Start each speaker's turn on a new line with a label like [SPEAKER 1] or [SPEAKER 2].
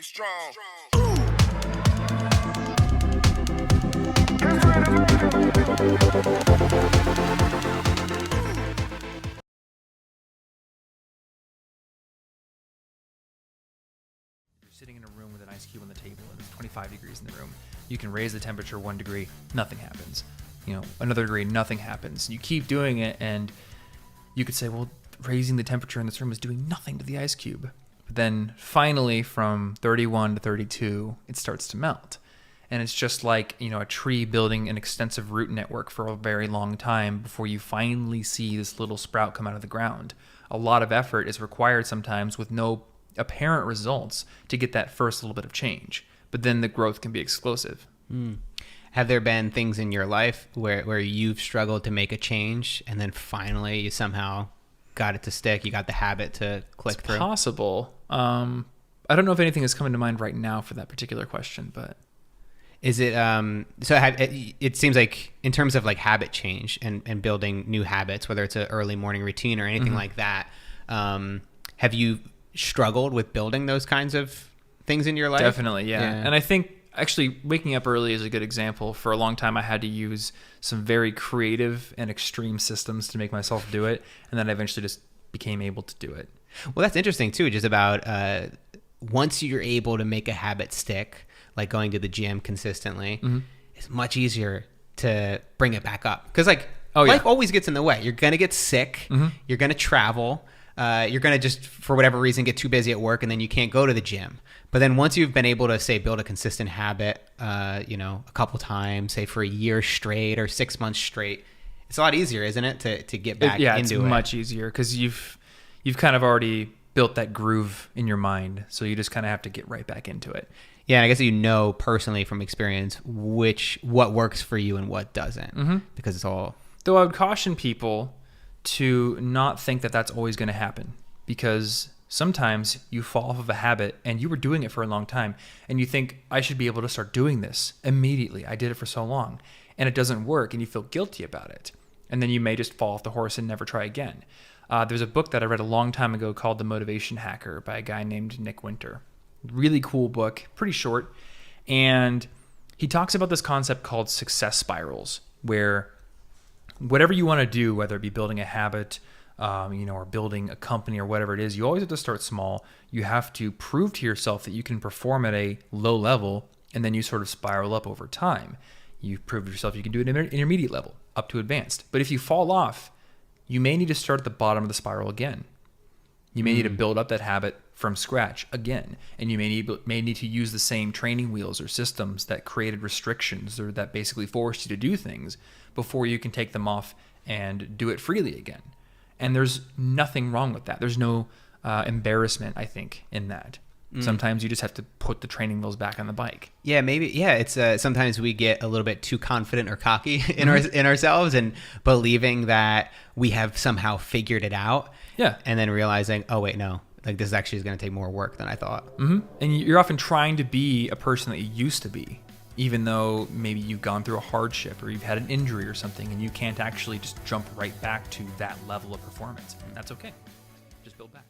[SPEAKER 1] strong.
[SPEAKER 2] Sitting in a room with an ice cube on the table and it's 25 degrees in the room. You can raise the temperature 1 degree, nothing happens. Another degree, nothing happens. You keep doing it, and you could say, well, raising the temperature in this room is doing nothing to the ice cube. But then finally, from 31 to 32, it starts to melt. And it's just like, a tree building an extensive root network for a very long time before you finally see this little sprout come out of the ground. A lot of effort is required sometimes with no apparent results to get that first little bit of change. But then the growth can be explosive.
[SPEAKER 3] Have there been things in your life where you've struggled to make a change and then finally you somehow got it to stick? You got the habit to click through?
[SPEAKER 2] It's possible. I don't know if anything is coming to mind right now for that particular question, but
[SPEAKER 3] is it it seems like in terms of like habit change and building new habits, whether it's an early morning routine or anything like that, have you struggled with building those kinds of things in your life?
[SPEAKER 2] Definitely, yeah. And I think actually waking up early is a good example. For a long time, I had to use some very creative and extreme systems to make myself do it. And then I eventually just became able to do it.
[SPEAKER 3] Well, that's interesting too, just about once you're able to make a habit stick, like going to the gym consistently, it's much easier to bring it back up. Because life always gets in the way. You're going to get sick. You're going to travel. You're going to just, for whatever reason, get too busy at work and then you can't go to the gym. But then once you've been able to, say, build a consistent habit, a couple times, say for a year straight or 6 months straight, it's a lot easier, isn't it, to get back into it?
[SPEAKER 2] Yeah, it's much easier because you've kind of already built that groove in your mind. So you just kind of have to get right back into it.
[SPEAKER 3] Yeah, and I guess personally from experience what works for you and what doesn't, because it's all...
[SPEAKER 2] Though I would caution people to not think that that's always going to happen, because sometimes you fall off of a habit and you were doing it for a long time and you think, I should be able to start doing this immediately. I did it for so long, and it doesn't work and you feel guilty about it. And then you may just fall off the horse and never try again. There's a book that I read a long time ago called The Motivation Hacker by a guy named Nick Winter. Really cool book, pretty short. And he talks about this concept called success spirals, where whatever you want to do, whether it be building a habit, or building a company or whatever it is, you always have to start small. You have to prove to yourself that you can perform at a low level, and then you sort of spiral up over time. You prove to yourself you can do it at an intermediate level, up to advanced. But if you fall off, you may need to start at the bottom of the spiral again. You may need to build up that habit from scratch again, and you may need to use the same training wheels or systems that created restrictions or that basically forced you to do things before you can take them off and do it freely again. And there's nothing wrong with that. There's no embarrassment, I think, in that. Sometimes you just have to put the training wheels back on the bike.
[SPEAKER 3] Yeah, maybe. Yeah, it's sometimes we get a little bit too confident or cocky in ourselves and believing that we have somehow figured it out.
[SPEAKER 2] Yeah.
[SPEAKER 3] And then realizing, oh, wait, no. This actually is going to take more work than I thought.
[SPEAKER 2] And you're often trying to be a person that you used to be, even though maybe you've gone through a hardship or you've had an injury or something, and you can't actually just jump right back to that level of performance. And that's okay. Just build back.